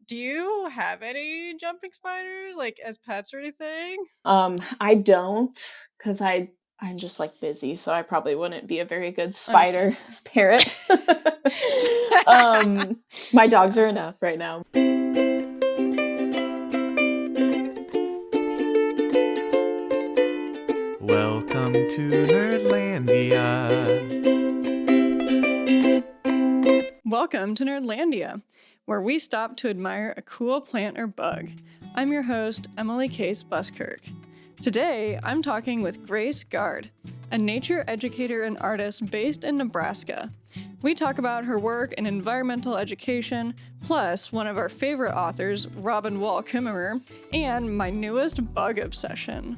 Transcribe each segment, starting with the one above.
Do you have any jumping spiders, like, as pets or anything? I don't, because I'm just like busy, so I probably wouldn't be a very good spider Understandable. parent. My dogs are enough right now. Welcome to Nerdlandia. Welcome to Nerdlandia, where we stop to admire a cool plant or bug. I'm your host, Emily Case Buskirk. Today, I'm talking with Grace Gaard, a nature educator and artist based in Nebraska. We talk about her work in environmental education, plus one of our favorite authors, Wall Kimmerer, and my newest bug obsession.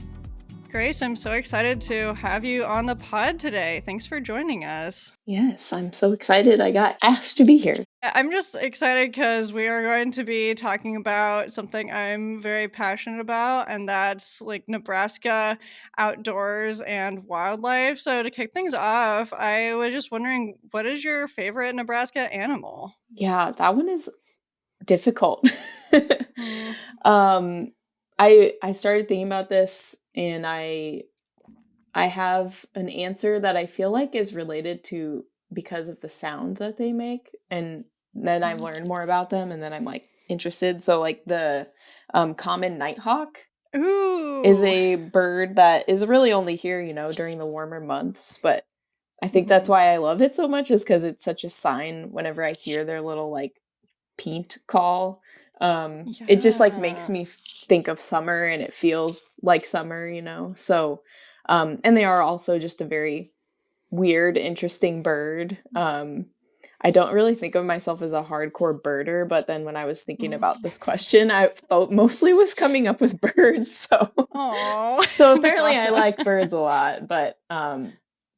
Grace, I'm so excited to have you on the pod today. Thanks for joining us. Yes, I'm so excited I got asked to be here. I'm just excited because we are going to be talking about something I'm very passionate about, and that's like Nebraska outdoors and wildlife. So to kick things off, I was just wondering, what is your favorite Nebraska animal? Yeah, that one is difficult. I started thinking about this, and I have an answer that I feel like is related to because of the sound that they make, and then I learned more about them, and then I'm like interested. So like the common nighthawk is a bird that is really only here, during the warmer months, but I think that's why I love it so much, is because it's such a sign whenever I hear their little like peent call. It just like makes me think of summer, and it feels like summer, so and they are also just a very weird, interesting bird. I don't really think of myself as a hardcore birder, but then when I was thinking about this question, I mostly was coming up with birds. So apparently awesome. I like birds a lot, but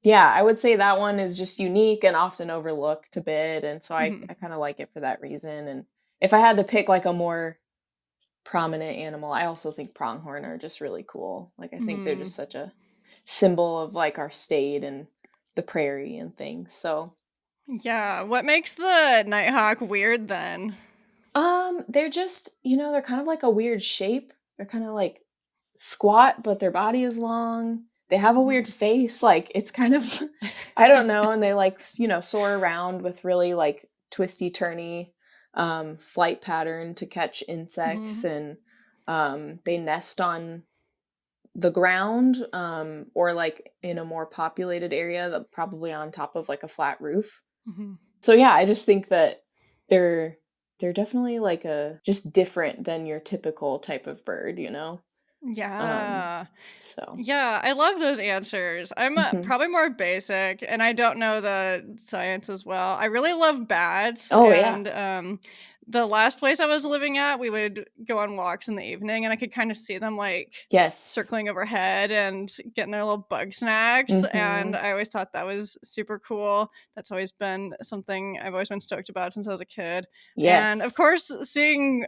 yeah, I would say that one is just unique and often overlooked a bit, and so I kind of like it for that reason. And if I had to pick like a more prominent animal, I also think pronghorn are just really cool. Like I think they're just such a symbol of like our state and the prairie and things. So yeah, what makes the nighthawk weird then? They're just, they're kind of like a weird shape. They're kind of like squat, but their body is long. They have a weird face. Like it's kind of, I don't know. And they like, soar around with really like twisty turny flight pattern to catch insects. And they nest on the ground or like in a more populated area, probably on top of like a flat roof. So yeah, I just think that they're definitely like just different than your typical type of bird, Yeah. So yeah, I love those answers. I'm probably more basic, and I don't know the science as well. I really love bats. And the last place I was living at, we would go on walks in the evening, and I could kind of see them like circling overhead and getting their little bug snacks. And I always thought that was super cool. That's always been something I've always been stoked about since I was a kid. And of course, seeing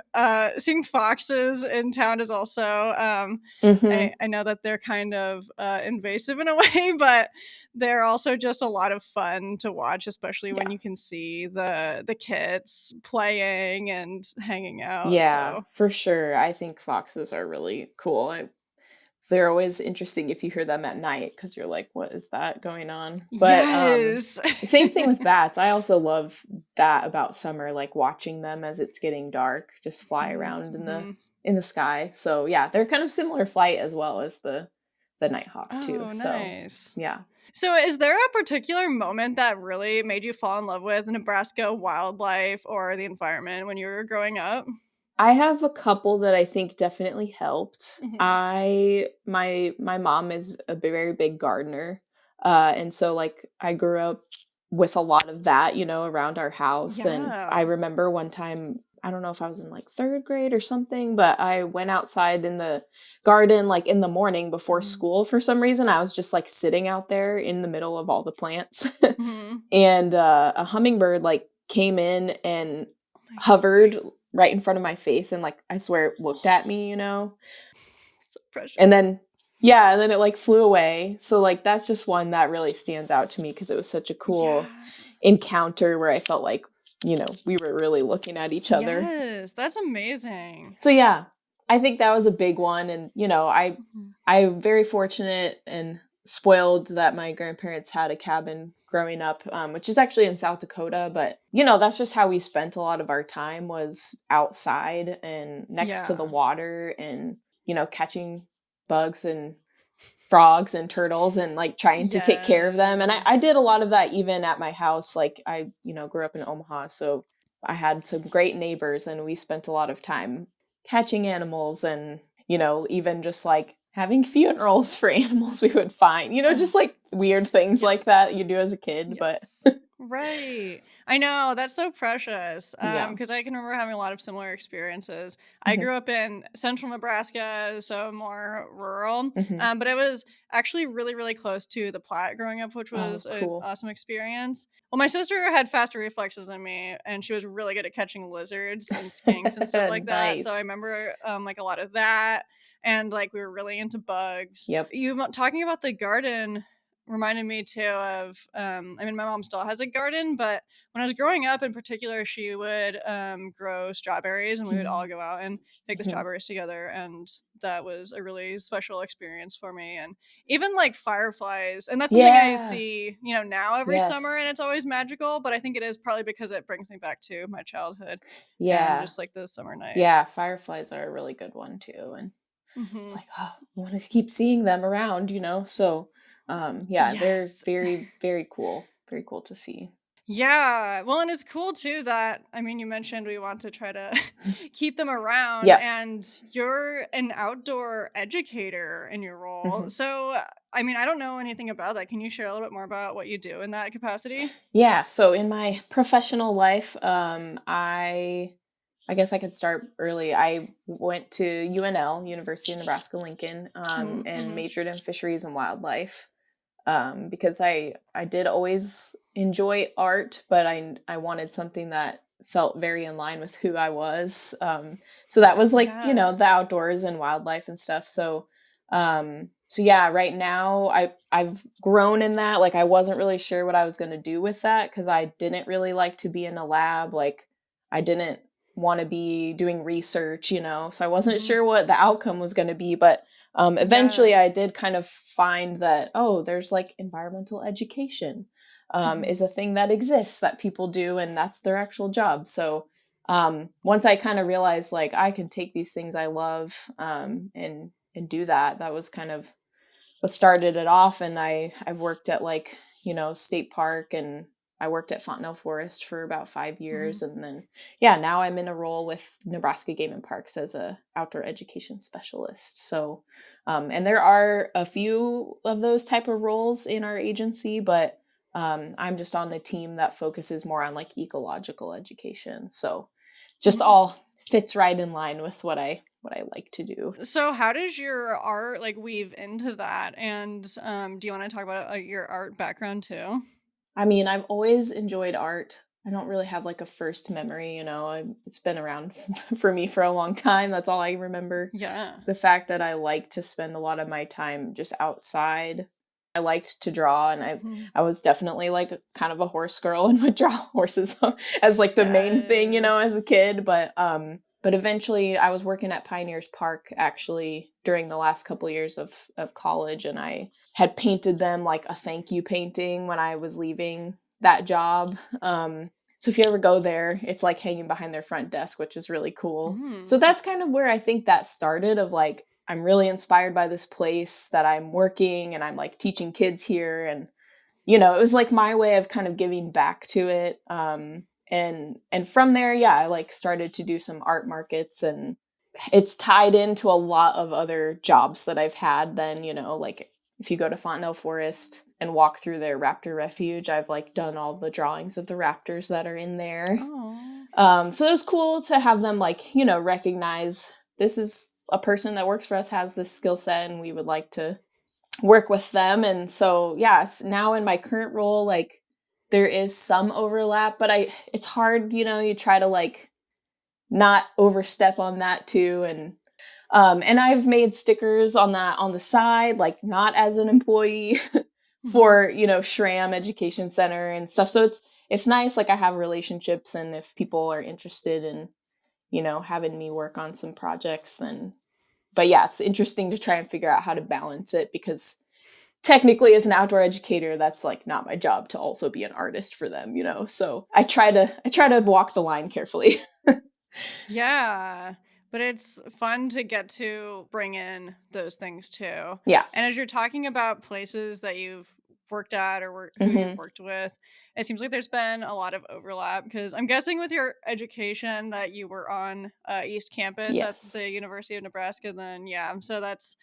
foxes in town is also I know that they're kind of invasive in a way, but they're also just a lot of fun to watch, especially when you can see the kids playing and hanging out. Yeah, for sure. I think foxes are really cool. They're always interesting if you hear them at night, because you're like, what is that going on? But same thing with bats. I also love that about summer, like watching them as it's getting dark, just fly around in the sky. So yeah, they're kind of similar flight as well as the nighthawk too. So nice. Yeah. So is there a particular moment that really made you fall in love with Nebraska wildlife or the environment when you were growing up? I have a couple that I think definitely helped. My mom is a very big gardener. And so like I grew up with a lot of that, around our house. And I remember one time, I don't know if I was in like 3rd grade or something, but I went outside in the garden like in the morning before school. For some reason, I was just like sitting out there in the middle of all the plants. And a hummingbird like came in and hovered right in front of my face, and like I swear it looked at me, So precious. And then it like flew away. So like that's just one that really stands out to me, because it was such a cool encounter where I felt like we were really looking at each other. Yes, that's amazing. So yeah, I think that was a big one. And, I'm very fortunate and spoiled that my grandparents had a cabin growing up, which is actually in South Dakota. But, that's just how we spent a lot of our time, was outside and next to the water and, catching bugs and frogs and turtles and like trying to take care of them. And I did a lot of that even at my house. Like I, grew up in Omaha, so I had some great neighbors and we spent a lot of time catching animals and, even just like having funerals for animals we would find, just like weird things like that you do as a kid. But right. I know, that's so precious. Because I can remember having a lot of similar experiences. I grew up in central Nebraska, so more rural. But I was actually really, really close to the Platte growing up, which was an awesome experience. Well, my sister had faster reflexes than me, and she was really good at catching lizards and skinks and stuff like that. So I remember like a lot of that. And like we were really into bugs. Yep. You talking about the garden reminded me too of my mom still has a garden, but when I was growing up in particular, she would grow strawberries and we would all go out and pick the strawberries together, and that was a really special experience for me. And even like fireflies, and that's something I see now every summer, and it's always magical, but I think it is probably because it brings me back to my childhood and just like those summer nights. Fireflies are a really good one too. And it's like, I want to keep seeing them around, so they're very, very cool. Very cool to see. Yeah. Well, and it's cool too that, you mentioned we want to try to keep them around, and you're an outdoor educator in your role. So, I don't know anything about that. Can you share a little bit more about what you do in that capacity? Yeah. So in my professional life, I guess I could start early. I went to UNL, University of Nebraska Lincoln, and majored in fisheries and wildlife. Because I did always enjoy art, but I wanted something that felt very in line with who I was. So that was like, the outdoors and wildlife and stuff. So right now I've grown in that. Like I wasn't really sure what I was going to do with that, because I didn't really like to be in a lab. Like I didn't want to be doing research, so I wasn't sure what the outcome was going to be, but eventually I did kind of find that, there's like environmental education is a thing that exists that people do, and that's their actual job. So once I kind of realized like I can take these things I love and do that, that was kind of what started it off. And I've worked at like, state park, and I worked at Fontenelle Forest for about 5 years. And then, now I'm in a role with Nebraska Game and Parks as a outdoor education specialist. So, and there are a few of those type of roles in our agency, but I'm just on the team that focuses more on like ecological education. So just all fits right in line with what I like to do. So how does your art like weave into that? And do you want to talk about your art background too? I've always enjoyed art. I don't really have like a first memory, it's been around for me for a long time. That's all I remember. Yeah. The fact that I like to spend a lot of my time just outside. I liked to draw, and I was definitely like kind of a horse girl and would draw horses as like the main thing, as a kid. But eventually I was working at Pioneers Park actually during the last couple of years of college, and I had painted them like a thank you painting when I was leaving that job. So if you ever go there, it's like hanging behind their front desk, which is really cool. So that's kind of where I think that started, of like, I'm really inspired by this place that I'm working, and I'm like teaching kids here. And, it was like my way of kind of giving back to it. And from there, I like started to do some art markets, and it's tied into a lot of other jobs that I've had then, like if you go to Fontenelle Forest and walk through their raptor refuge, I've like done all the drawings of the raptors that are in there. So it was cool to have them like, recognize this is a person that works for us, has this skill set, and we would like to work with them. And so, now in my current role, like there is some overlap, but it's hard, you try to like not overstep on that too. And I've made stickers on the side, like not as an employee for, SRAM Education Center and stuff. So it's nice. Like I have relationships, and if people are interested in, having me work on some projects, then, but yeah, it's interesting to try and figure out how to balance it, because technically as an outdoor educator, that's like not my job to also be an artist for them, so I try to walk the line carefully. Yeah, but it's fun to get to bring in those things too. Yeah. And as you're talking about places that you've worked at or who you've worked with, it seems like there's been a lot of overlap, because I'm guessing with your education that you were on East Campus at the University of Nebraska. Then so that's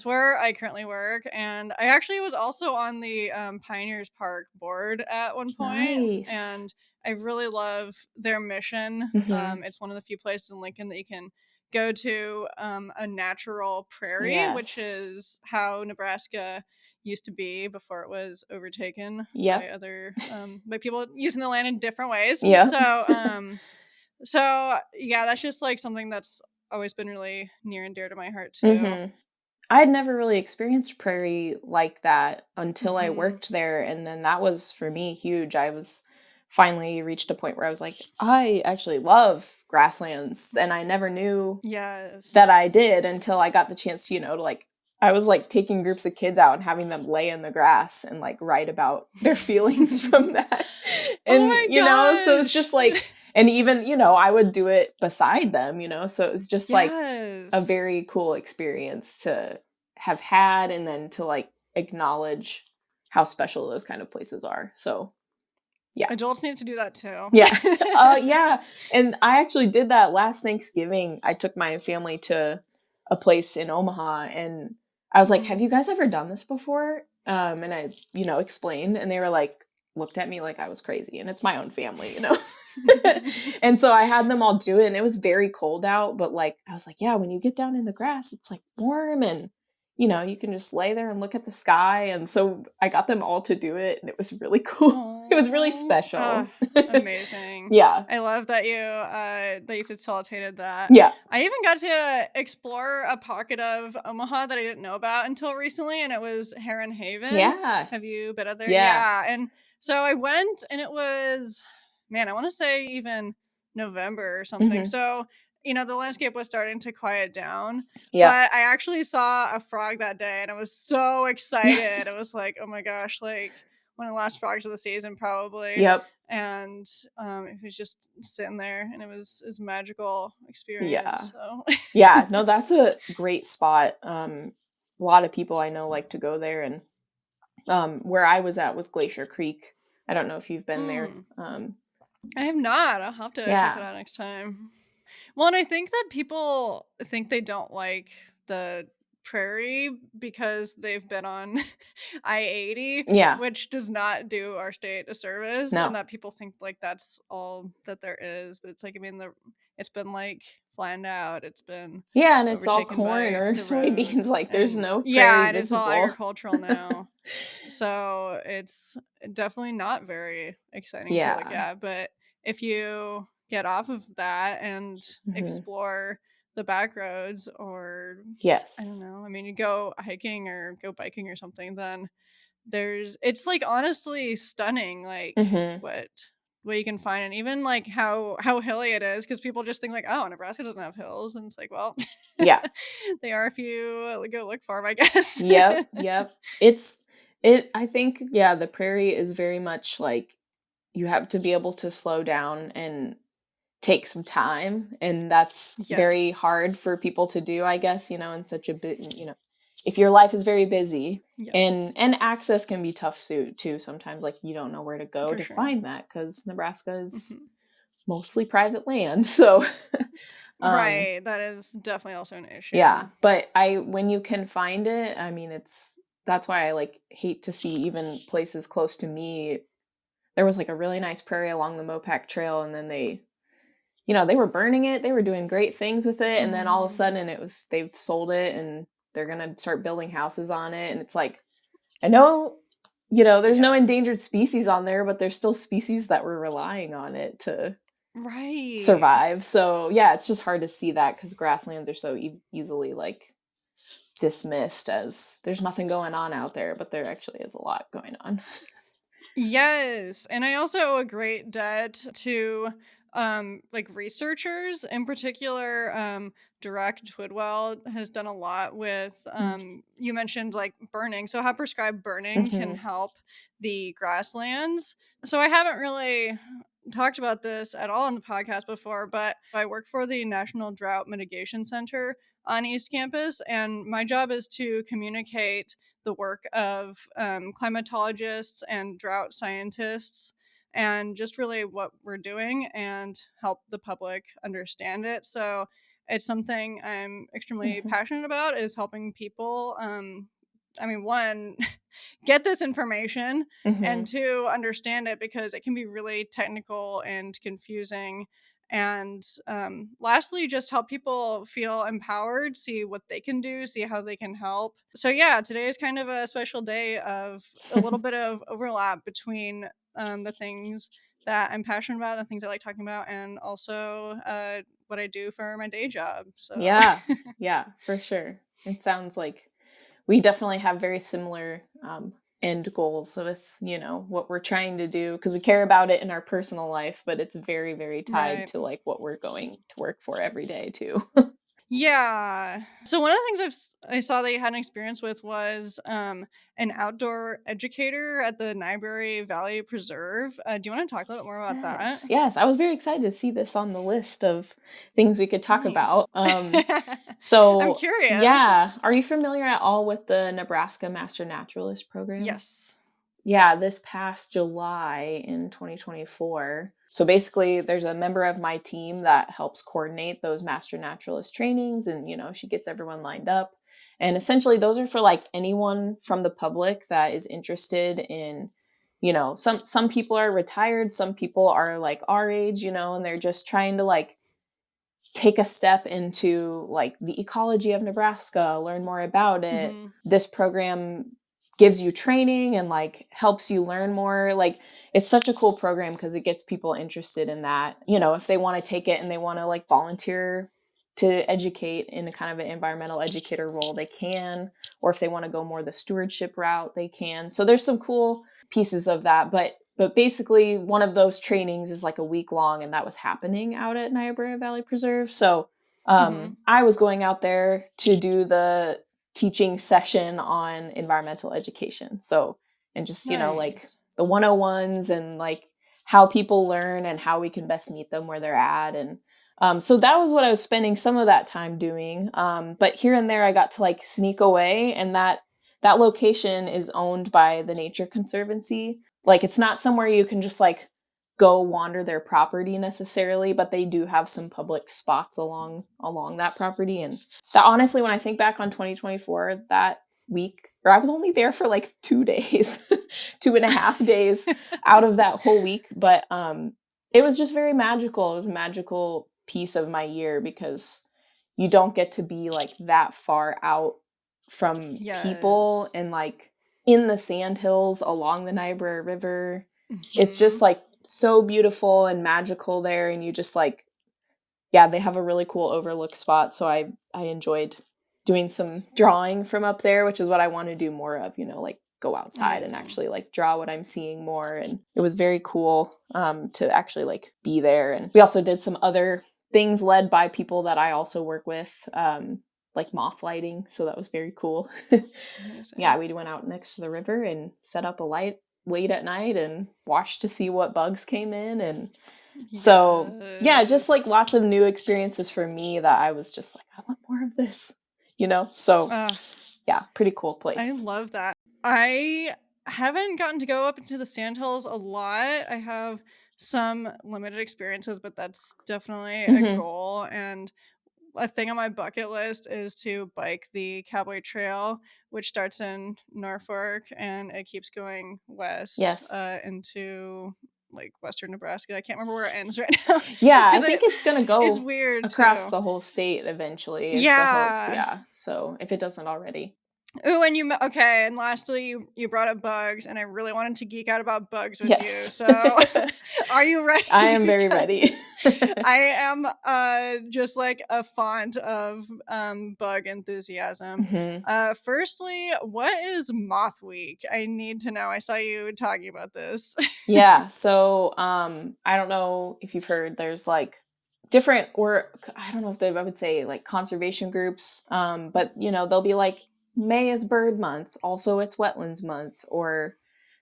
where I currently work, and I actually was also on the Pioneers Park board at one point, and I really love their mission. It's one of the few places in Lincoln that you can go to a natural prairie, which is how Nebraska used to be before it was overtaken by other by people using the land in different ways. So that's just like something that's always been really near and dear to my heart too. I had never really experienced prairie like that until I worked there, and then that was for me huge. I was finally reached a point where I was like, I actually love grasslands, and I never knew that I did until I got the chance to, to like, I was like taking groups of kids out and having them lay in the grass and like write about their feelings from that. And, so it's just like, and even, I would do it beside them, so it was just like a very cool experience to have had, and then to like acknowledge how special those kind of places are. So yeah. Adults need to do that too. Yeah. Yeah. And I actually did that last Thanksgiving. I took my family to a place in Omaha, and I was like, have you guys ever done this before? And I, explained, and they were like, looked at me like I was crazy, and it's my own family, And so I had them all do it, and it was very cold out, but like, I was like, yeah, when you get down in the grass, it's like warm, and you can just lay there and look at the sky. And so I got them all to do it, and it was really cool. Aww. It was really special. Amazing. Yeah. I love that you facilitated that. Yeah. I even got to explore a pocket of Omaha that I didn't know about until recently, and it was Heron Haven. Yeah. Have you been out there? Yeah. And so I went, and it was, I want to say even November or something. So the landscape was starting to quiet down. Yeah. But I actually saw a frog that day, and I was so excited. I was like, oh my gosh, like one of the last frogs of the season, probably. Yep. And it was just sitting there, and it was a magical experience. Yeah. So. Yeah. No, that's a great spot. A lot of people I know like to go there, and where I was at was Glacier Creek. I don't know if you've been there. I have not. I'll have to check it out next time. Well, and I think that people think they don't like the prairie because they've been on I-80, which does not do our state a service. No. And that people think like that's all that there is. But it's like, it's been like flattened out. It's been and it's all corn or soybeans. Like there's no prairie and visible. It's all agricultural now. So it's definitely not very exciting to look at. But if you get off of that and explore the back roads, or I don't know, you go hiking or go biking or something, then it's like honestly stunning, like what you can find, and even like how hilly it is, because people just think like, oh, Nebraska doesn't have hills, and it's like, well, they are if you go look for them, I guess. Yep. I think the prairie is very much like you have to be able to slow down and take some time, and that's very hard for people to do, I guess, in such a bit, if your life is very busy, and access can be tough too sometimes, like you don't know where to go to find that, because Nebraska is mostly private land, so right, that is definitely also an issue. But when you can find it, that's why I like hate to see even places close to me. There was like a really nice prairie along the Mopac Trail, and then they were burning it. They were doing great things with it. And then all of a sudden they've sold it, and they're going to start building houses on it. And it's like, I know, there's no endangered species on there, but there's still species that were relying on it to survive. So it's just hard to see that, because grasslands are so easily like dismissed as there's nothing going on out there, but there actually is a lot going on. Yes, and I also owe a great debt to like researchers. In particular, Direct Twidwell has done a lot with you mentioned like burning. So how prescribed burning can help the grasslands. So I haven't really talked about this at all on the podcast before, but I work for the National Drought Mitigation Center on East Campus, and my job is to communicate the work of climatologists and drought scientists and just really what we're doing and help the public understand it. So it's something I'm extremely passionate about, is helping people one, get this information, and two, understand it, because it can be really technical and confusing. And lastly, just help people feel empowered, see what they can do, see how they can help. So yeah, today is kind of a special day of a little bit of overlap between the things that I'm passionate about, the things I like talking about, and also what I do for my day job. So yeah, for sure. It sounds like we definitely have very similar end goals with, what we're trying to do, because we care about it in our personal life, but it's very, very tied to like what we're going to work for every day too. Yeah. So one of the things I saw that you had an experience with was an outdoor educator at the Newberry Valley Preserve. Do you want to talk a little bit more about that? Yes. I was very excited to see this on the list of things we could talk about. So I'm curious. Yeah. Are you familiar at all with the Nebraska Master Naturalist Program? Yes. Yeah, this past July in 2024. So basically, there's a member of my team that helps coordinate those Master Naturalist trainings, and, she gets everyone lined up. And essentially, those are for like anyone from the public that is interested in, some people are retired, some people are like our age, and they're just trying to like take a step into like the ecology of Nebraska, learn more about it. This program gives you training and like helps you learn more. Like, it's such a cool program because it gets people interested in that. If they want to take it and they want to like volunteer to educate in a kind of an environmental educator role, they can. Or if they want to go more the stewardship route, they can. So there's some cool pieces of that. But basically, one of those trainings is like a week long, and that was happening out at Niobrara Valley Preserve. So I was going out there to do the teaching session on environmental education. So, and just, like the 101s and like how people learn and how we can best meet them where they're at. And so that was what I was spending some of that time doing. But here and there I got to like sneak away, and that location is owned by the Nature Conservancy. Like, it's not somewhere you can just like go wander their property necessarily, but they do have some public spots along that property. And that, honestly, when I think back on 2024, that week, or I was only there for like 2 days, 2.5 days out of that whole week. But it was just very magical. It was a magical piece of my year because you don't get to be like that far out from people and like in the sandhills along the Niobrara River. It's just like so beautiful and magical there, and you just like, they have a really cool overlook spot. So I enjoyed doing some drawing from up there, which is what I want to do more of, like go outside and actually like draw what I'm seeing more. And it was very cool to actually like be there. And we also did some other things led by people that I also work with, like moth lighting. So that was very cool. Yeah, we went out next to the river and set up a light late at night and watched to see what bugs came in. And so, just like lots of new experiences for me that I was just like, I want more of this, So, pretty cool place. I love that. I haven't gotten to go up into the sandhills a lot. I have some limited experiences, but that's definitely a goal. And a thing on my bucket list is to bike the Cowboy Trail, which starts in Norfolk and it keeps going west into like western Nebraska. I can't remember where it ends right now. Yeah, I think it's gonna go it's weird across the whole state eventually. Is the hope. Yeah. So if it doesn't already. Ooh, and lastly, you brought up bugs, and I really wanted to geek out about bugs with you. Yes. So, are you ready? I am very ready. I am just like a font of bug enthusiasm. Firstly, what is Moth Week? I need to know. I saw you talking about this. Yeah. So I don't know if you've heard, there's like different, or I don't know if I would say like conservation groups, but you know, they'll be like, May is bird month, also it's wetlands month, or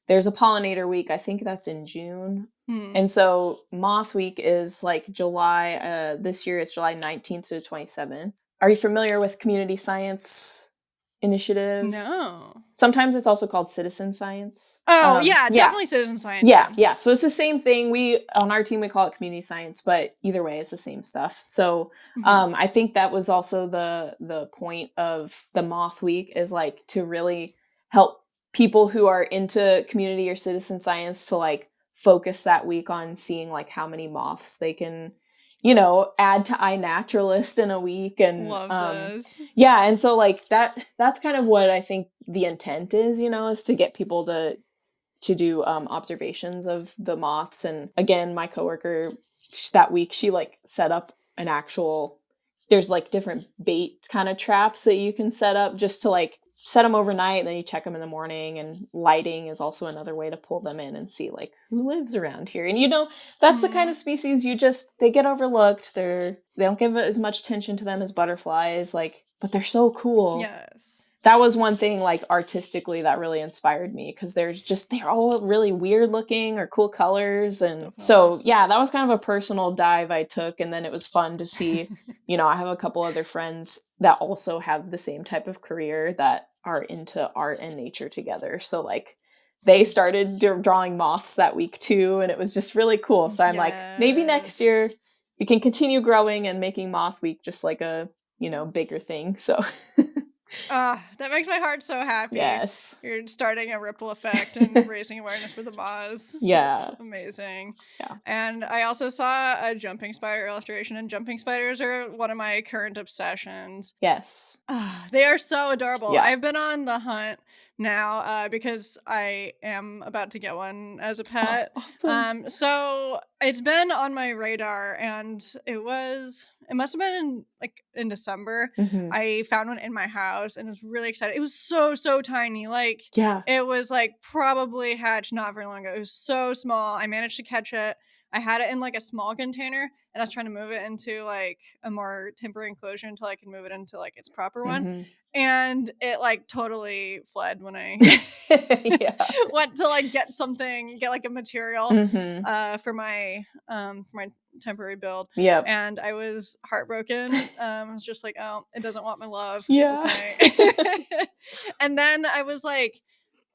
there's a pollinator week. I think that's in June. And so Moth Week is like July, this year it's July 19th to the 27th. Are you familiar with community science initiatives? No. Sometimes it's also called citizen science. Oh, definitely citizen science. Yeah. So it's the same thing. On our team, we call it community science, but either way, it's the same stuff. So I think that was also the point of the Moth Week, is like to really help people who are into community or citizen science to like focus that week on seeing like how many moths they can, you know, add to iNaturalist in a week. And love this. Yeah, and so like that's kind of what I think the intent is, you know, is to get people to do observations of the moths. And again, my coworker that week, she like set up an actual, there's like different bait kind of traps that you can set up just to like set them overnight, and then you check them in the morning. And lighting is also another way to pull them in and see like who lives around here. And you know, that's the kind of species they get overlooked. They don't give as much attention to them as butterflies, like, but they're so cool. Yes. That was one thing like artistically that really inspired me, because they're all really weird looking or cool colors. And so yeah, that was kind of a personal dive I took. And then it was fun to see, you know, I have a couple other friends that also have the same type of career that are into art and nature together. So like they started drawing moths that week too, and it was just really cool. So I'm like, maybe next year we can continue growing and making Moth Week just like a, you know, bigger thing. So that makes my heart so happy. Yes. You're starting a ripple effect and raising awareness for the moths. Yeah. That's amazing. Yeah. And I also saw a jumping spider illustration, and jumping spiders are one of my current obsessions. Yes. They are so adorable. Yeah. I've been on the hunt now because I am about to get one as a pet. Oh, awesome. So it's been on my radar, and it must have been in December. I found one in my house and was really excited. It was so tiny. Like, yeah, it was like probably hatched not very long ago. It was so small. I managed to catch it. I had it in like a small container, and I was trying to move it into like a more temporary enclosure until I could move it into like its proper one. And it like totally fled when I went to like get like a material for my temporary build. Yeah. And I was heartbroken. I was just like, oh, it doesn't want my love. Yeah. Okay. And then I was like,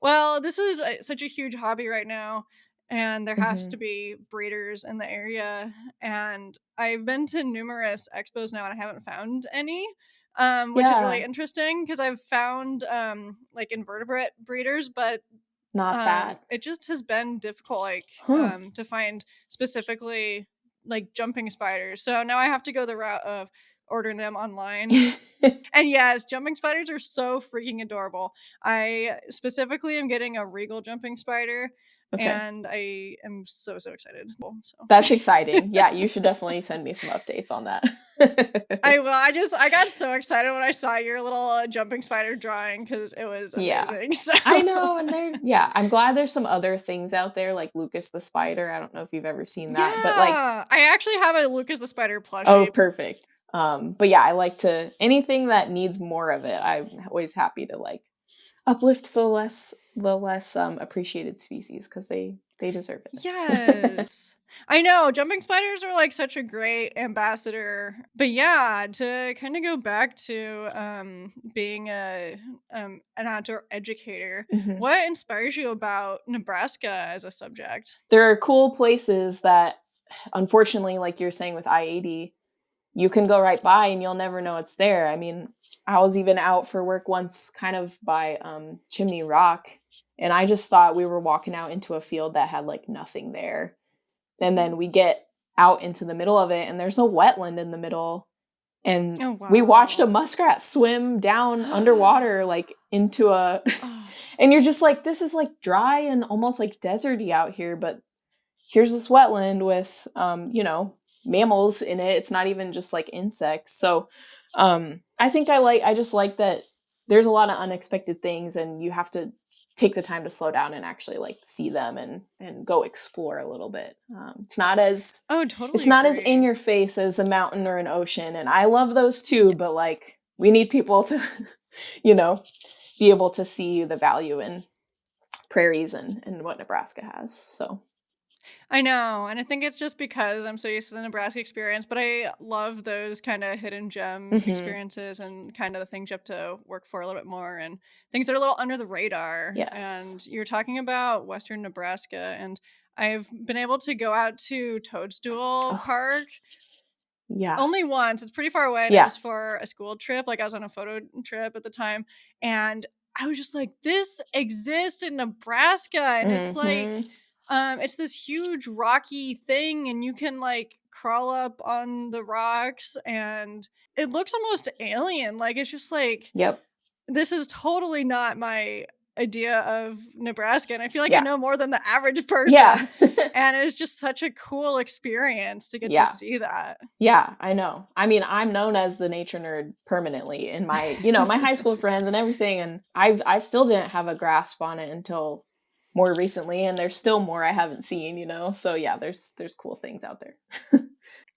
well, this is such a huge hobby right now, and there has to be breeders in the area. And I've been to numerous expos now, and I haven't found any, which is really interesting, because I've found like invertebrate breeders, but not that. It just has been difficult, like to find specifically like jumping spiders. So now I have to go the route of ordering them online. And yes, jumping spiders are so freaking adorable. I specifically am getting a regal jumping spider. Okay. And I am so excited. So. That's exciting. Yeah, you should definitely send me some updates on that. I will. I got so excited when I saw your little jumping spider drawing, because it was amazing. So. I know, and I'm glad there's some other things out there like Lucas the Spider. I don't know if you've ever seen that, but like I actually have a Lucas the Spider plushie. Oh, perfect. But yeah, I like to anything that needs more of it. I'm always happy to like uplift the less appreciated species, because they deserve it. Yes. I know jumping spiders are like such a great ambassador. But yeah, to kind of go back to being an outdoor educator, what inspires you about Nebraska as a subject? There are cool places that, unfortunately, like you're saying with I-80, you can go right by and you'll never know it's there. I mean, I was even out for work once kind of by Chimney Rock, and I just thought we were walking out into a field that had like nothing there. And then we get out into the middle of it, and there's a wetland in the middle. And Oh, wow. we watched a muskrat swim down underwater, like into a, and you're just like, this is like dry and almost like deserty out here, but here's this wetland with, mammals in it. It's not even just like insects. So I think I just like that there's a lot of unexpected things, and you have to take the time to slow down and actually like see them and go explore a little bit. It's not as it's not as in your face as a mountain or an ocean, and I love those too. Yeah. But like we need people to, be able to see the value in prairies and what Nebraska has. So. I know, and I think it's just because I'm so used to the Nebraska experience, but I love those kind of hidden gem experiences and kind of the things you have to work for a little bit more and things that are a little under the radar. Yes. And you're talking about Western Nebraska, and I've been able to go out to Toadstool Park. Yeah. Only once. It's pretty far away, and it was for a school trip. Like, I was on a photo trip at the time, and I was just like, this exists in Nebraska, and it's like... it's this huge rocky thing, and you can like crawl up on the rocks, and it looks almost alien. Like, it's just like, this is totally not my idea of Nebraska, and I feel like I know more than the average person. And it's just such a cool experience to get to see that. Yeah, I know. I mean, I'm known as the nature nerd permanently in my, my high school friends and everything, and I still didn't have a grasp on it until more recently, and there's still more I haven't seen, so yeah, there's cool things out there.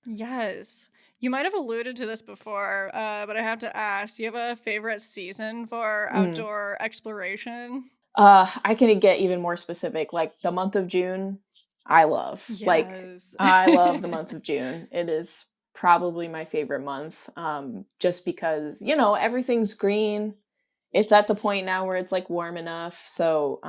Yes, you might have alluded to this before, but I have to ask, do you have a favorite season for outdoor exploration? I can get even more specific. Like the month of June, I love. Like I love the month of June. It is probably my favorite month, just because everything's green. It's at the point now where it's like warm enough, so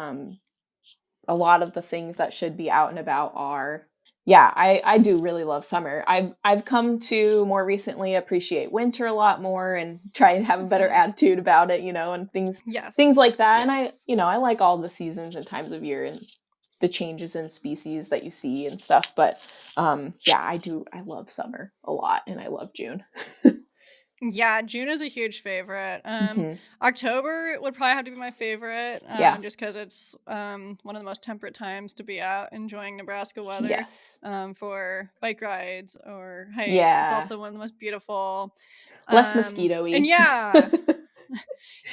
a lot of the things that should be out and about are, I do really love summer. I've come to more recently appreciate winter a lot more and try and have a better attitude about it, and things like that. Yes. And I like all the seasons and times of year and the changes in species that you see and stuff. But I love summer a lot, and I love June. Yeah, June is a huge favorite. October would probably have to be my favorite, just because it's one of the most temperate times to be out enjoying Nebraska weather. Yes. For bike rides or hikes. Yeah. It's also one of the most beautiful. Less mosquito-y. And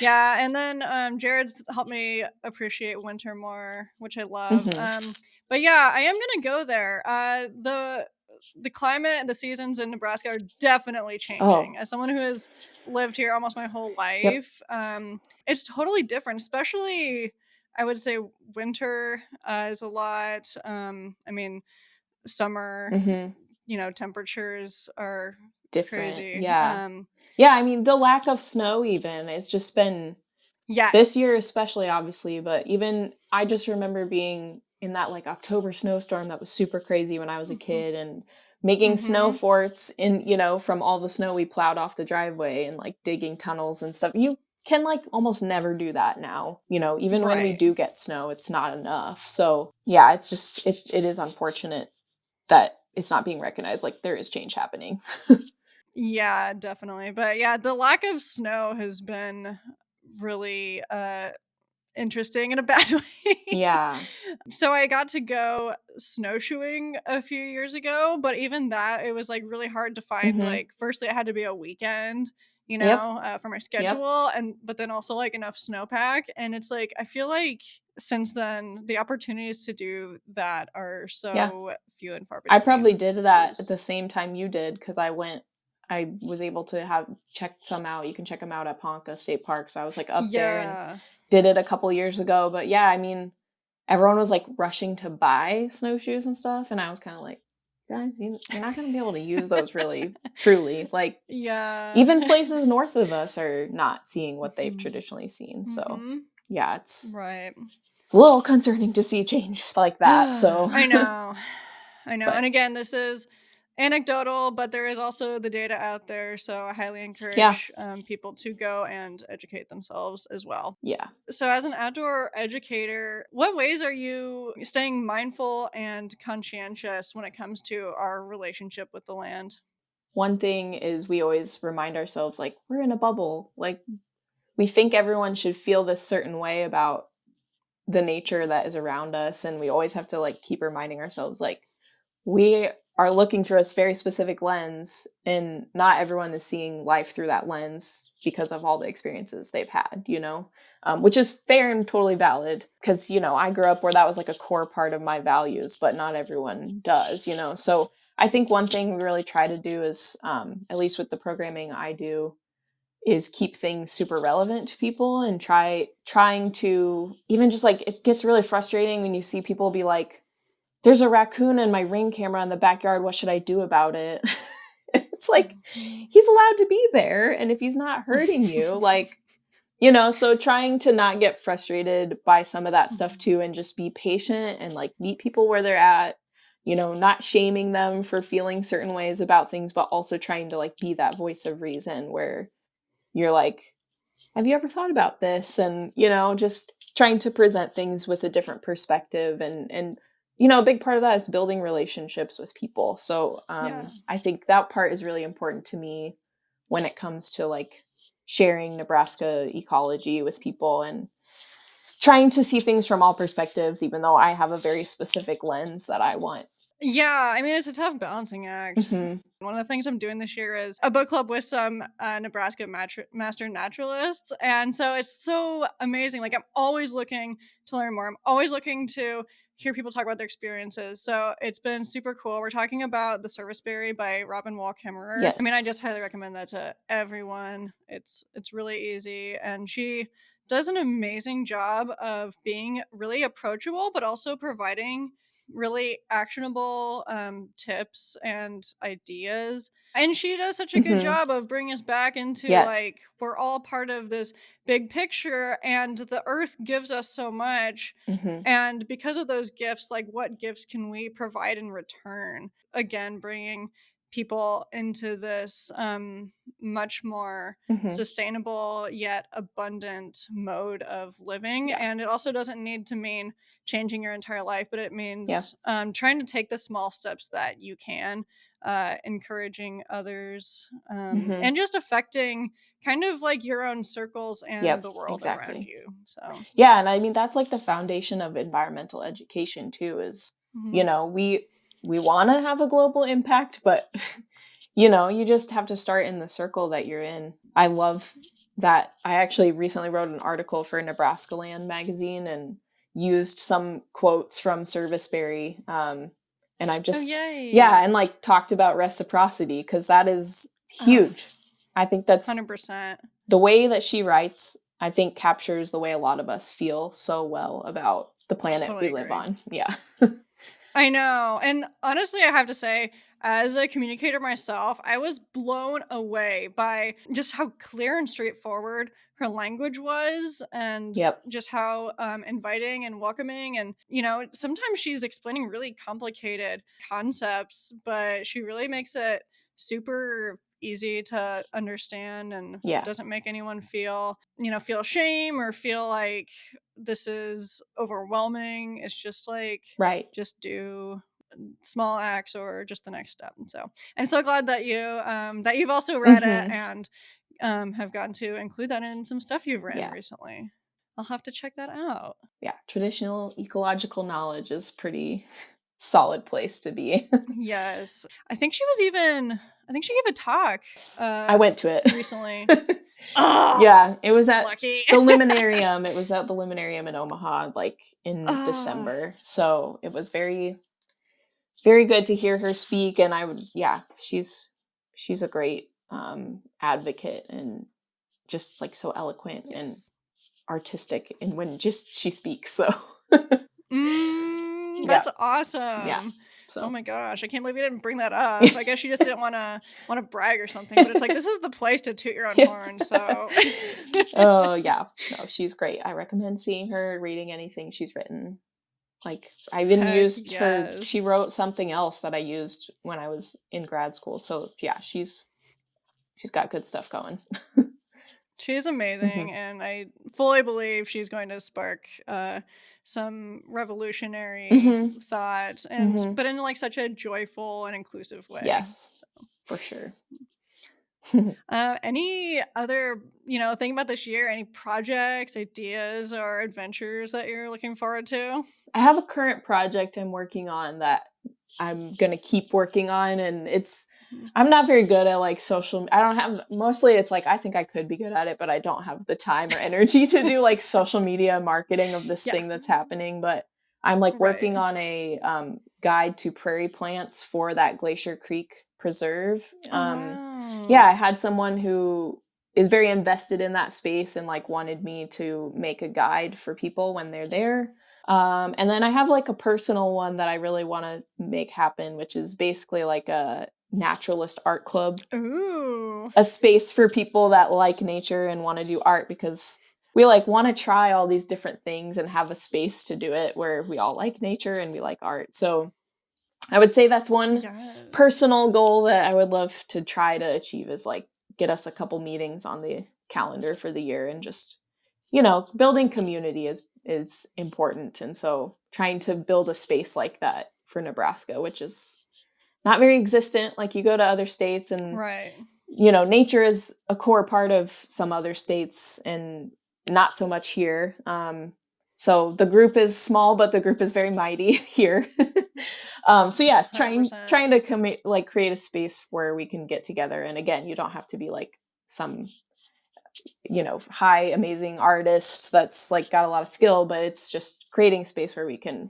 and then Jared's helped me appreciate winter more, which I love. But yeah, I am gonna go there. The climate and the seasons in Nebraska are definitely changing. As someone who has lived here almost my whole life, it's totally different, especially I would say winter is a lot. Summer, temperatures are different. Crazy. Yeah. I mean, the lack of snow even, it's just been this year especially, obviously, but even I just remember being in that like October snowstorm that was super crazy when I was a kid, and making snow forts in, from all the snow we plowed off the driveway and like digging tunnels and stuff. You can like almost never do that now, even when we do get snow, it's not enough. So yeah, it's just, it is unfortunate that it's not being recognized. Like there is change happening. Yeah, definitely. But yeah, the lack of snow has been really, interesting in a bad way. Yeah. So I got to go snowshoeing a few years ago, but even that, it was like really hard to find. Like, firstly, it had to be a weekend, for my schedule, but then also like enough snowpack. And it's like, I feel like since then, the opportunities to do that are so few and far between. I probably did that at the same time you did, because I was able to check some out. You can check them out at Ponca State Park. So I was like up there and did it a couple years ago. But yeah, I mean, everyone was like rushing to buy snowshoes and stuff, and I was kind of like, guys, you're not going to be able to use those really, truly. Like, even places north of us are not seeing what they've traditionally seen. So yeah, it's a little concerning to see change like that. So I know. But, and again, this is anecdotal, but there is also the data out there, so I highly encourage people to go and educate themselves as well. Yeah. So as an outdoor educator, what ways are you staying mindful and conscientious when it comes to our relationship with the land? one thing is we always remind ourselves, like, we're in a bubble. Like, we think everyone should feel this certain way about the nature that is around us. And we always have to, like, keep reminding ourselves, like, we are looking through a very specific lens, and not everyone is seeing life through that lens because of all the experiences they've had, you know, which is fair and totally valid, because, you know, I grew up where that was like a core part of my values, but not everyone does, you know. So I think one thing we really try to do is, at least with the programming I do, is keep things super relevant to people, and trying to even just, like, it gets really frustrating when you see people be like, there's a raccoon in my Ring camera in the backyard, what should I do about it? It's like, he's allowed to be there, and if he's not hurting you, like, you know, so trying to not get frustrated by some of that stuff too, and just be patient and, like, meet people where they're at, you know, not shaming them for feeling certain ways about things, but also trying to, like, be that voice of reason where you're like, have you ever thought about this? And, you know, just trying to present things with a different perspective, and you know, a big part of that is building relationships with people. So I think that part is really important to me when it comes to, like, sharing Nebraska ecology with people, and trying to see things from all perspectives, even though I have a very specific lens that I want. Yeah, I mean, it's a tough balancing act. Mm-hmm. One of the things I'm doing this year is a book club with some Nebraska master naturalists. And so it's so amazing. Like, I'm always looking to learn more. I'm always looking to hear people talk about their experiences. So it's been super cool. We're talking about The Serviceberry by Wall Kimmerer. Yes. I mean, I just highly recommend that to everyone. It's really easy. And she does an amazing job of being really approachable, but also providing really actionable tips and ideas. And she does such a good job of bringing us back into like, we're all part of this big picture, and the earth gives us so much. And because of those gifts, like, what gifts can we provide in return? Again, bringing people into this much more sustainable yet abundant mode of living. And it also doesn't need to mean changing your entire life, but it means trying to take the small steps that you can, encouraging others, and just affecting kind of like your own circles and the world around you. So yeah, and I mean, that's like the foundation of environmental education too, is you know, we want to have a global impact, but you know, you just have to start in the circle that you're in. I love that. I actually recently wrote an article for Nebraskaland magazine and used some quotes from Serviceberry, and I've just and like talked about reciprocity, because that is huge. I think that's 100%. The way that she writes, I think, captures the way a lot of us feel so well about the planet we live on. Yeah. I know. And honestly, I have to say, as a communicator myself, I was blown away by just how clear and straightforward her language was, and just how inviting and welcoming. And, you know, sometimes she's explaining really complicated concepts, but she really makes it super easy to understand, and doesn't make anyone feel shame or feel like this is overwhelming. It's just like, just do small acts or just the next step. And so I'm so glad that you've also read it, and have gotten to include that in some stuff you've written recently. I'll have to check that out. Yeah, traditional ecological knowledge is pretty solid place to be. Yes. I think she gave a talk. I went to it recently. Yeah, it was at the Luminarium. It was at the Luminarium in Omaha, like in December. So it was very, very good to hear her speak. And she's a great advocate, and just like so eloquent and artistic, and when she speaks. So that's awesome. Yeah. So. Oh my gosh, I can't believe you didn't bring that up. I guess you just didn't want to brag or something, but it's like, this is the place to toot your own horn. So oh yeah, no, she's great. I recommend seeing her, reading anything she's written. Like, I even used her. She wrote something else that I used when I was in grad school. So yeah, she's got good stuff going. She's amazing, and I fully believe she's going to spark some revolutionary thought, but in like such a joyful and inclusive way. Yes. So. For sure. Any other, thing about this year, any projects, ideas, or adventures that you're looking forward to? I have a current project I'm working on that I'm going to keep working on, and I'm not very good at like mostly it's like, I think I could be good at it, but I don't have the time or energy to do like social media marketing of this thing that's happening. But I'm like working on a guide to prairie plants for that Glacier Creek Preserve. Wow. Yeah, I had someone who is very invested in that space and like wanted me to make a guide for people when they're there. And then I have like a personal one that I really want to make happen, which is basically like a naturalist art club. Ooh. A space for people that like nature and want to do art, because we like want to try all these different things and have a space to do it where we all like nature and we like art. So I would say that's one personal goal that I would love to try to achieve, is like get us a couple meetings on the calendar for the year, and just, building community is important. And so trying to build a space like that for Nebraska, which is not very existent. Like you go to other states and, nature is a core part of some other states and not so much here. So the group is small, but the group is very mighty here. So yeah, trying to create a space where we can get together. And again, you don't have to be like some, high, amazing artist that's like got a lot of skill, but it's just creating space where we can,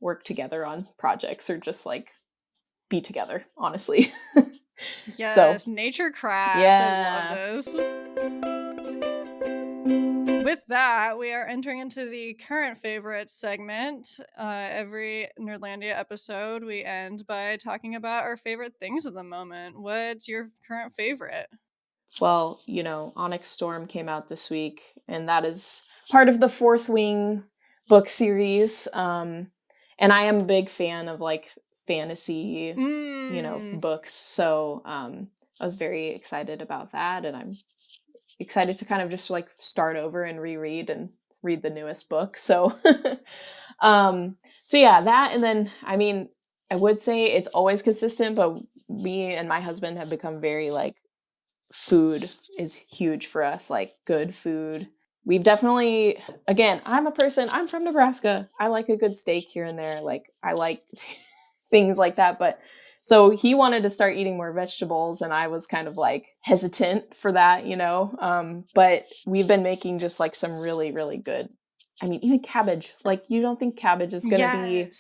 work together on projects or just like be together, honestly. Yes, so, nature crafts. Yeah. I love this. With that, we are entering into the current favorites segment. Every Nerdlandia episode, we end by talking about our favorite things of the moment. What's your current favorite? Well, Onyx Storm came out this week, and that is part of the Fourth Wing book series. And I am a big fan of like fantasy, books. So I was very excited about that, and I'm excited to kind of just like start over and reread and read the newest book. So, so yeah, that. And then, I would say it's always consistent, but me and my husband have become very like, food is huge for us, like good food. We've definitely, again, I'm from Nebraska. I like a good steak here and there. Like I like things like that. But so he wanted to start eating more vegetables, and I was kind of like hesitant for that, but we've been making just like some really, really good. Even cabbage, like you don't think cabbage is going to be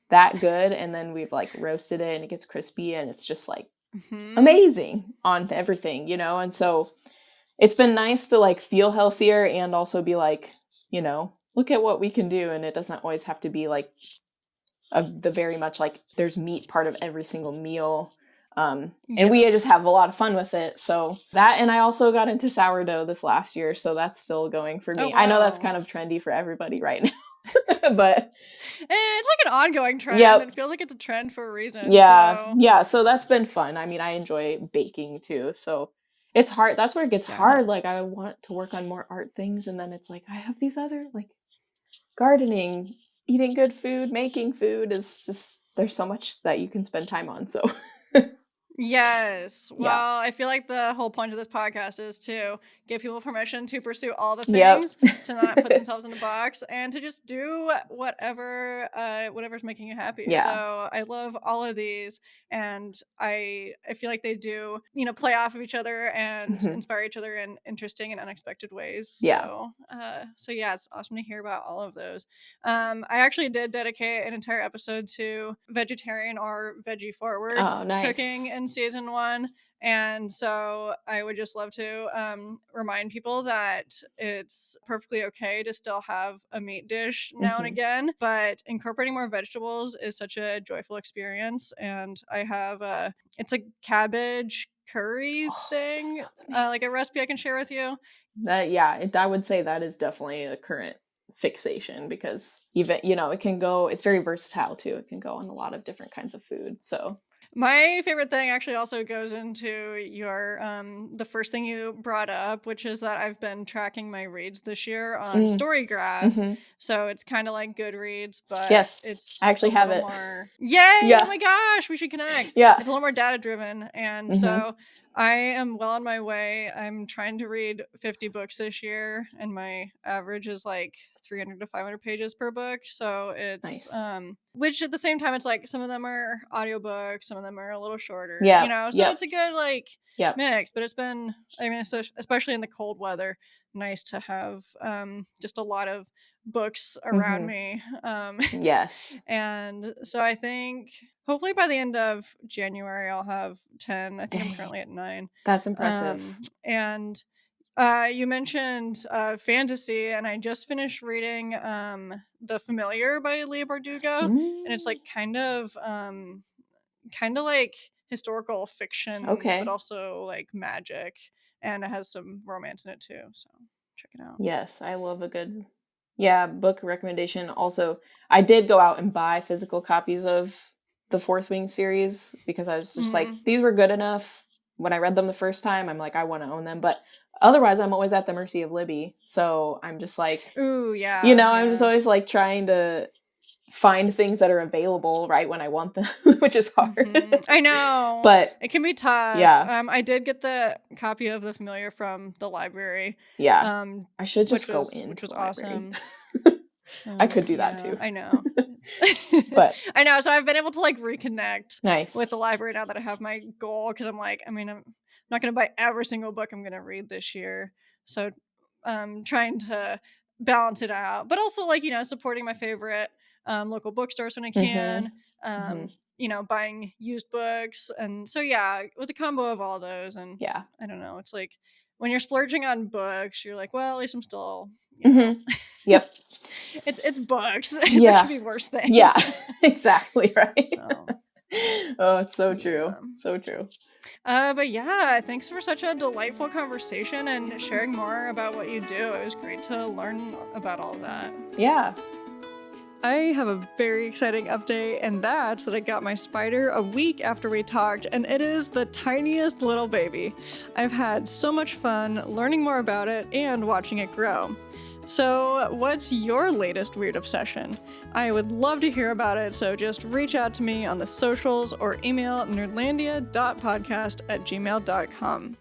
that good. And then we've like roasted it and it gets crispy, and it's just like amazing on everything, and so it's been nice to like feel healthier and also be like, look at what we can do. And it doesn't always have to be like the very much like there's meat part of every single meal. And we just have a lot of fun with it. So that, and I also got into sourdough this last year, so that's still going for me. Oh, wow. I know that's kind of trendy for everybody right now. But it's like an ongoing trend. Yep. It feels like it's a trend for a reason. So that's been fun. I enjoy baking too, so it's hard. That's where it gets hard. Like I want to work on more art things, and then it's like I have these other like gardening, eating good food, making food is just, there's so much that you can spend time on. So yes. Well, I feel like the whole point of this podcast is to give people permission to pursue all the things, to not put themselves in a box, and to just do whatever's making you happy. Yeah. So I love all of these, and I feel like they do, play off of each other and inspire each other in interesting and unexpected ways. Yeah. So yeah, it's awesome to hear about all of those. I actually did dedicate an entire episode to vegetarian or veggie forward cooking in season 1. And so I would just love to remind people that it's perfectly okay to still have a meat dish now and again, but incorporating more vegetables is such a joyful experience. And I have it's a cabbage curry thing, like a recipe I can share with you. I would say that is definitely a current fixation, because even, it can go, it's very versatile too. It can go on a lot of different kinds of food. So My favorite thing actually also goes into your the first thing you brought up, which is that I've been tracking my reads this year on StoryGraph. So it's kind of like Goodreads, but it's I actually have it. More... Yay! Oh my gosh, we should connect. It's a little more data driven, and so I am well on my way. I'm trying to read 50 books this year, and my average is like 300 to 500 pages per book. So it's which at the same time, it's like some of them are audiobooks, some of them are a little shorter. You know, so it's a good like mix. But it's been, I mean, especially in the cold weather, nice to have just a lot of books around me. And so I think hopefully by the end of January I'll have 10. I think I'm currently at 9. That's impressive. And you mentioned fantasy, and I just finished reading The Familiar by Leigh Bardugo, and it's like kind of like historical fiction, but also like magic, and it has some romance in it too. So check it out. Yes, I love a good book recommendation. Also, I did go out and buy physical copies of the Fourth Wing series because I was just like, these were good enough. When I read them the first time, I'm like, I want to own them, but otherwise I'm always at the mercy of Libby. So I'm just like, I'm just always like trying to find things that are available right when I want them, which is hard. I know, but it can be tough. I did get the copy of The Familiar from the library. I should just go in, which was awesome. I could do that too. I know. But I know, so I've been able to like reconnect with the library now that I have my goal, because I'm like, I mean, I'm not going to buy every single book I'm going to read this year, so trying to balance it out, but also like, supporting my favorite local bookstores when I can, buying used books, and so with a combo of all those. And I don't know, it's like when you're splurging on books, you're like, well, at least I'm still it's books. There could be worse things. Exactly right. Oh, it's so true. So true. But thanks for such a delightful conversation and sharing more about what you do. It was great to learn about all of that. I have a very exciting update, and that's that I got my spider a week after we talked, and it is the tiniest little baby. I've had so much fun learning more about it and watching it grow. So what's your latest weird obsession? I would love to hear about it, so just reach out to me on the socials or email nerdlandia.podcast@gmail.com.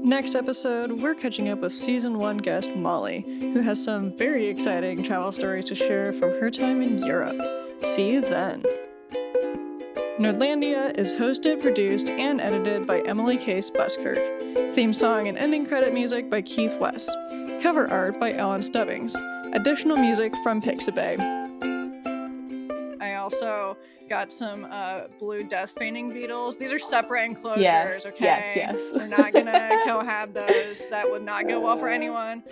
Next episode, we're catching up with Season 1 guest Molly, who has some very exciting travel stories to share from her time in Europe. See you then. Nerdlandia is hosted, produced, and edited by Emily Case Buskirk. Theme song and ending credit music by Keith West. Cover art by Ellen Stubbings. Additional music from Pixabay. I also got some blue death feigning beetles. These are separate enclosures, okay? Yes. We're not gonna cohab those. That would not go well for anyone.